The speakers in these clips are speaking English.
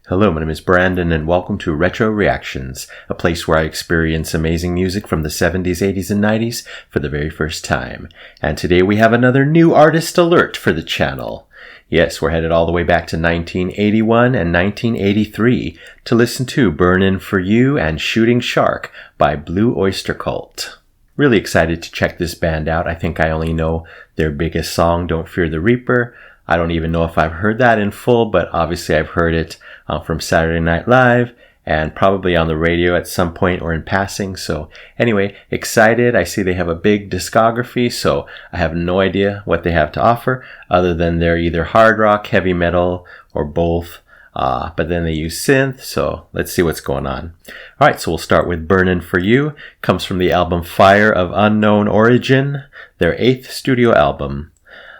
Hello, my name is Brandon and welcome to Retro Reactions, a place where I experience amazing music from the 70s, 80s, and 90s for the very first time. And today we have another new artist alert for the channel. Yes, we're headed all the way back to 1981 and 1983 to listen to Burnin For You and Shooting Shark by Blue Öyster Cult. Really excited to check this band out. I think I only know their biggest song, Don't Fear the Reaper. I don't even know if I've heard that in full, but obviously I've heard it from Saturday Night Live and probably on the radio at some point or in passing. So anyway, excited. I see they have a big discography, so I have no idea what they have to offer other than they're either hard rock, heavy metal, or both. But then they use synth, so let's see what's going on. Alright, so we'll start with Burnin For You. Comes from the album Fire of Unknown Origin, their 8th studio album.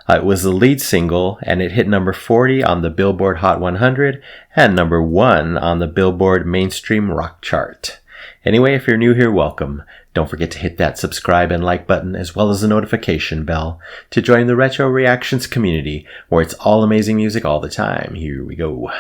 It was the lead single, and it hit number 40 on the Billboard Hot 100 and number 1 on the Billboard Mainstream Rock Chart. Anyway, if you're new here, welcome. Don't forget to hit that subscribe and like button as well as the notification bell to join the Retro Reactions community where it's all amazing music all the time. Here we go.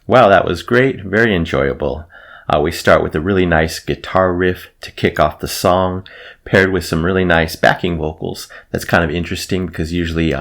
Wow, that was great. Very enjoyable. We start with a really nice guitar riff to kick off the song, paired with some really nice backing vocals. That's kind of interesting because usually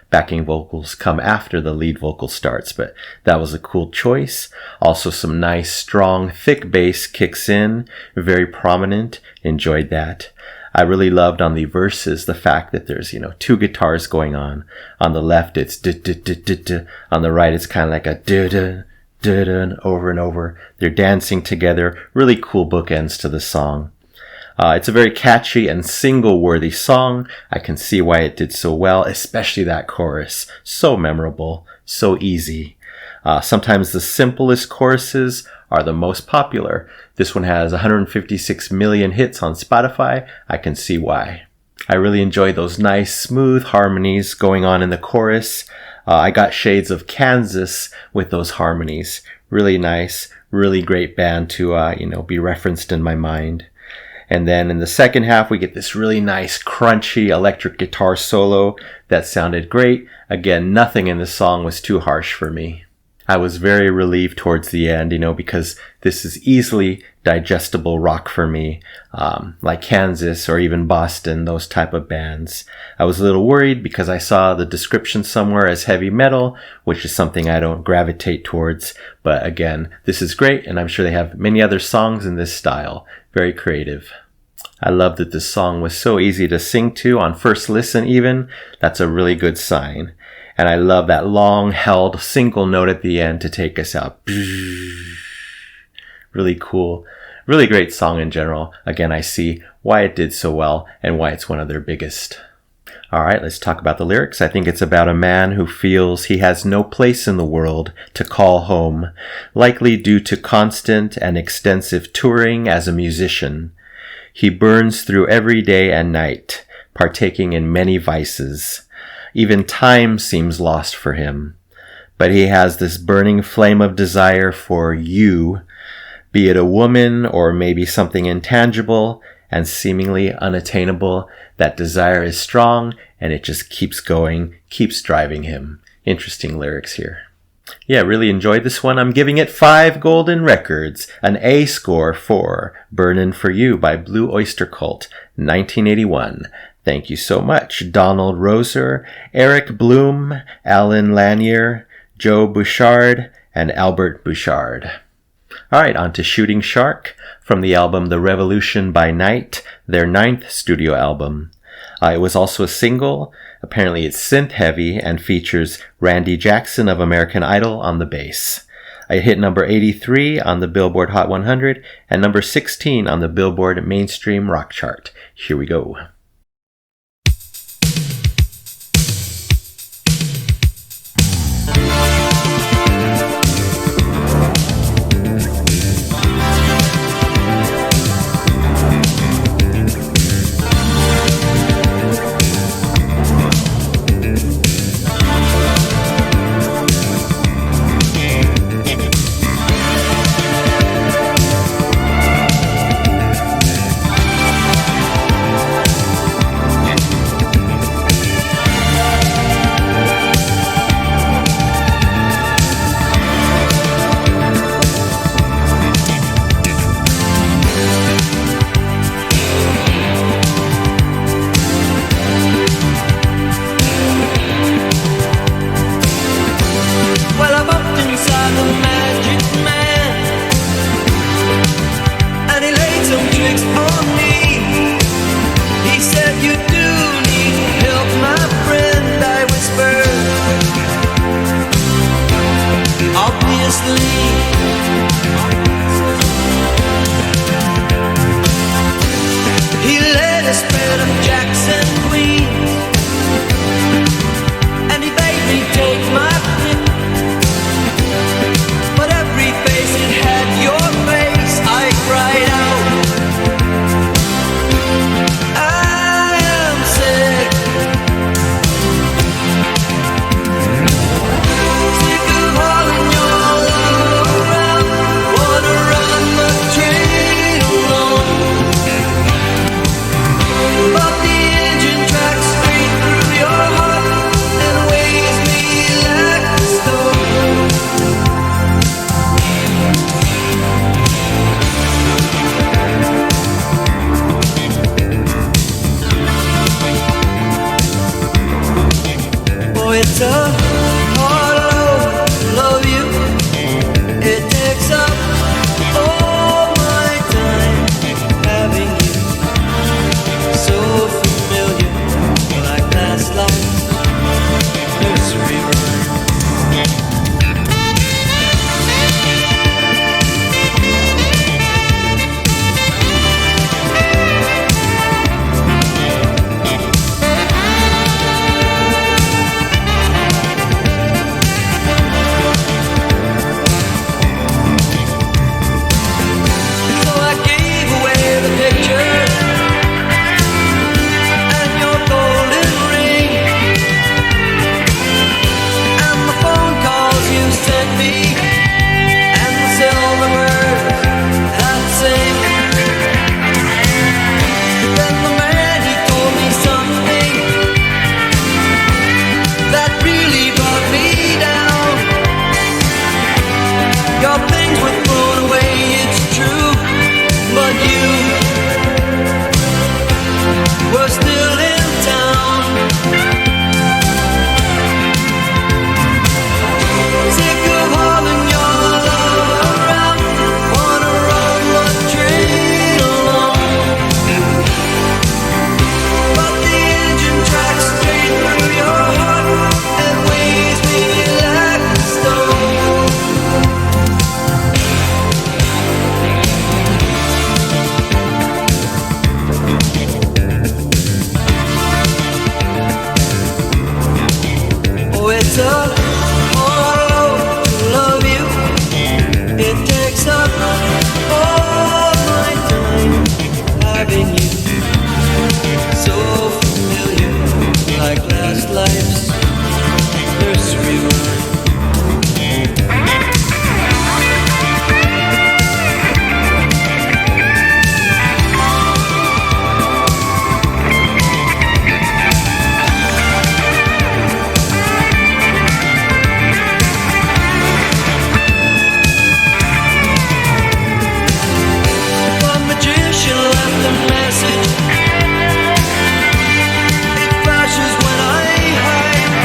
backing vocals come after the lead vocal starts, but that was a cool choice. Also some nice, strong, thick bass kicks in, very prominent. Enjoyed that. I really loved on the verses the fact that there's, two guitars going on. On the left, it's duh-duh-duh-duh-duh. On the right, it's kind of like a duh-duh. Over and over. They're dancing together. Really cool bookends to the song. It's a very catchy and single-worthy song. I can see why it did so well, especially that chorus. So memorable, so easy. Sometimes the simplest choruses are the most popular. This one has 156 million hits on Spotify. I can see why. I really enjoyed those nice, smooth harmonies going on in the chorus. I got shades of Kansas with those harmonies. Really nice, really great band to, be referenced in my mind. And then in the second half, we get this really nice, crunchy electric guitar solo that sounded great. Again, nothing in the song was too harsh for me. I was very relieved towards the end, because this is easily digestible rock for me, like Kansas or even Boston, those type of bands. I was a little worried because I saw the description somewhere as heavy metal, which is something I don't gravitate towards. But again, this is great, and I'm sure they have many other songs in this style. Very creative. I love that this song was so easy to sing to on first listen even. That's a really good sign. And I love that long-held single note at the end to take us out. Really cool. Really great song in general. Again, I see why it did so well and why it's one of their biggest. All right, let's talk about the lyrics. I think it's about a man who feels he has no place in the world to call home, likely due to constant and extensive touring as a musician. He burns through every day and night, partaking in many vices. Even time seems lost for him. But he has this burning flame of desire for you, be it a woman or maybe something intangible and seemingly unattainable. That desire is strong and it just keeps going, keeps driving him. Interesting lyrics here. Yeah, really enjoyed this one. I'm giving it 5 golden records, an A score for Burnin For You by Blue Öyster Cult, 1981. Thank you so much, Donald Roser, Eric Bloom, Alan Lanier, Joe Bouchard, and Albert Bouchard. All right, on to Shooting Shark from the album The Revolution by Night, their 9th studio album. It was also a single. Apparently it's synth-heavy and features Randy Jackson of American Idol on the bass. It hit number 83 on the Billboard Hot 100 and number 16 on the Billboard Mainstream Rock Chart. Here we go. But the engine it's a hard load to love you. It takes up all my time having you. So familiar, like last life's nursery rhyme. It's a hard load to love you. It takes up all my time having you. So familiar, like last life's nursery rhyme. It flashes when I hide.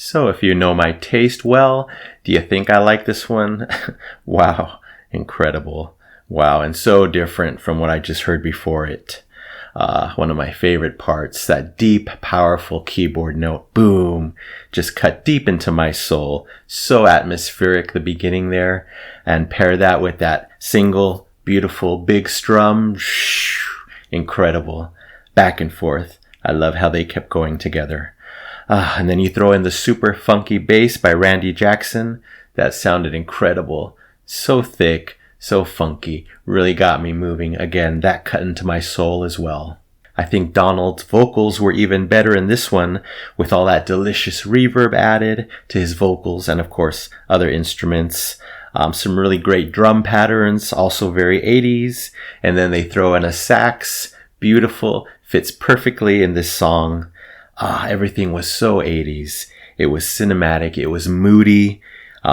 So if you know my taste well, do you think I like this one? Wow, incredible. Wow, and so different from what I just heard before it. One of my favorite parts, that deep, powerful keyboard note, boom, just cut deep into my soul. So atmospheric, the beginning there. And pair that with that single, beautiful, big strum, incredible. Back and forth. I love how they kept going together. And then you throw in the super funky bass by Randy Jackson. That sounded incredible. So thick, so funky. Really got me moving. Again, that cut into my soul as well. I think Donald's vocals were even better in this one, with all that delicious reverb added to his vocals and, of course, other instruments. Some really great drum patterns, also very 80s. And then they throw in a sax. Beautiful. Fits perfectly in this song. Everything was so 80s. It was cinematic. It was moody.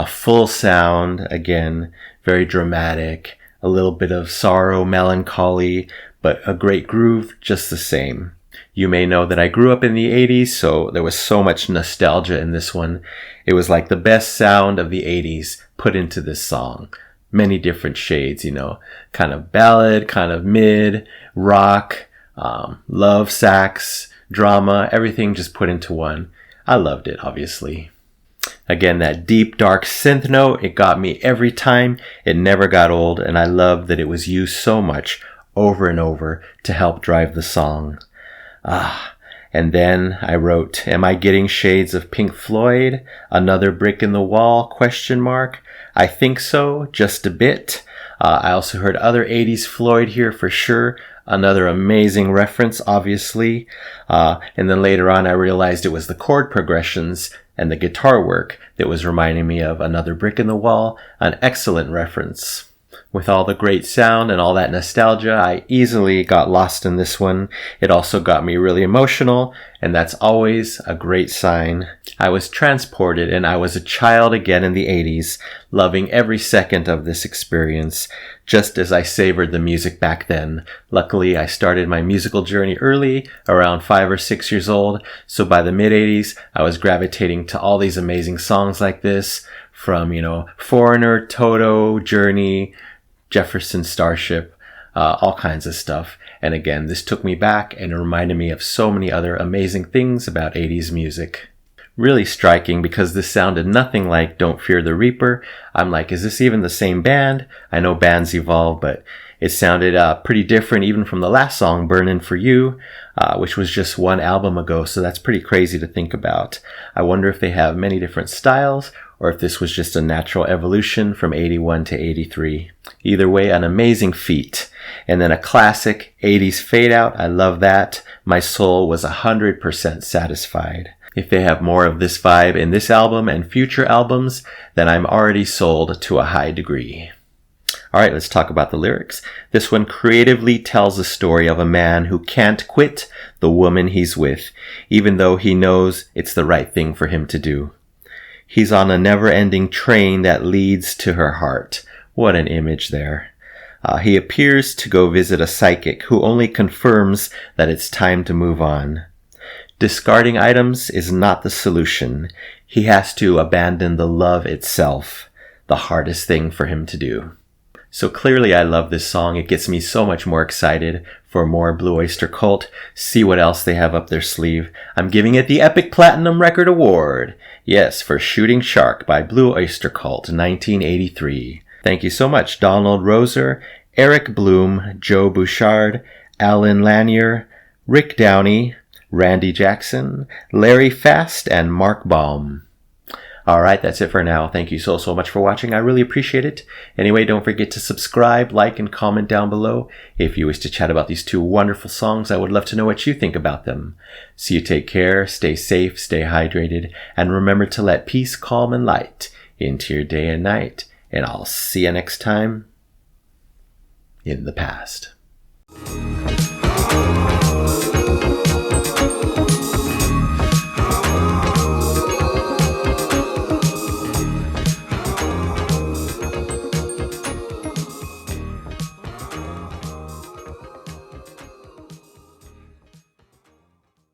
Full sound. Again, very dramatic. A little bit of sorrow, melancholy, but a great groove just the same. You may know that I grew up in the 80s, so there was so much nostalgia in this one. It was like the best sound of the 80s put into this song. Many different shades, kind of ballad, kind of mid, rock, love, sax, drama, everything just put into one. I loved it, obviously. Again, that deep, dark synth note, it got me every time. It never got old, and I loved that it was used so much over and over to help drive the song. And then I wrote, am I getting shades of Pink Floyd? Another brick in the wall, ? I think so, just a bit. I also heard other 80s Floyd here for sure. Another amazing reference, obviously. And then later on, I realized it was the chord progressions and the guitar work that was reminding me of Another Brick in the Wall, an excellent reference. With all the great sound and all that nostalgia, I easily got lost in this one. It also got me really emotional, and that's always a great sign. I was transported, and I was a child again in the 80s, loving every second of this experience, just as I savored the music back then. Luckily, I started my musical journey early, around 5 or 6 years old, so by the mid-80s, I was gravitating to all these amazing songs like this, from, Foreigner, Toto, Journey, Jefferson Starship, all kinds of stuff. And again, this took me back and it reminded me of so many other amazing things about 80s music. Really striking because this sounded nothing like Don't Fear the Reaper. I'm like, is this even the same band? I know bands evolve, but it sounded pretty different even from the last song, Burnin For You, which was just one album ago. So that's pretty crazy to think about. I wonder if they have many different styles or if this was just a natural evolution from 81 to 83. Either way, an amazing feat. And then a classic 80s fade out. I love that. My soul was 100% satisfied. If they have more of this vibe in this album and future albums, then I'm already sold to a high degree. All right, let's talk about the lyrics. This one creatively tells the story of a man who can't quit the woman he's with, even though he knows it's the right thing for him to do. He's on a never-ending train that leads to her heart. What an image there. He appears to go visit a psychic who only confirms that it's time to move on. Discarding items is not the solution. He has to abandon the love itself, the hardest thing for him to do. So clearly I love this song. It gets me so much more excited for more Blue Öyster Cult. See what else they have up their sleeve. I'm giving it the Epic Platinum Record Award. Yes, for Shooting Shark by Blue Öyster Cult, 1983. Thank you so much, Donald Roser, Eric Bloom, Joe Bouchard, Alan Lanier, Rick Downey, Randy Jackson, Larry Fast, and Mark Baum. All right, that's it for now. Thank you so much for watching. I really appreciate it. Anyway, don't forget to subscribe, like, and comment down below. If you wish to chat about these two wonderful songs, I would love to know what you think about them. So you take care, stay safe, stay hydrated, and remember to let peace, calm, and light into your day and night. And I'll see you next time in the past.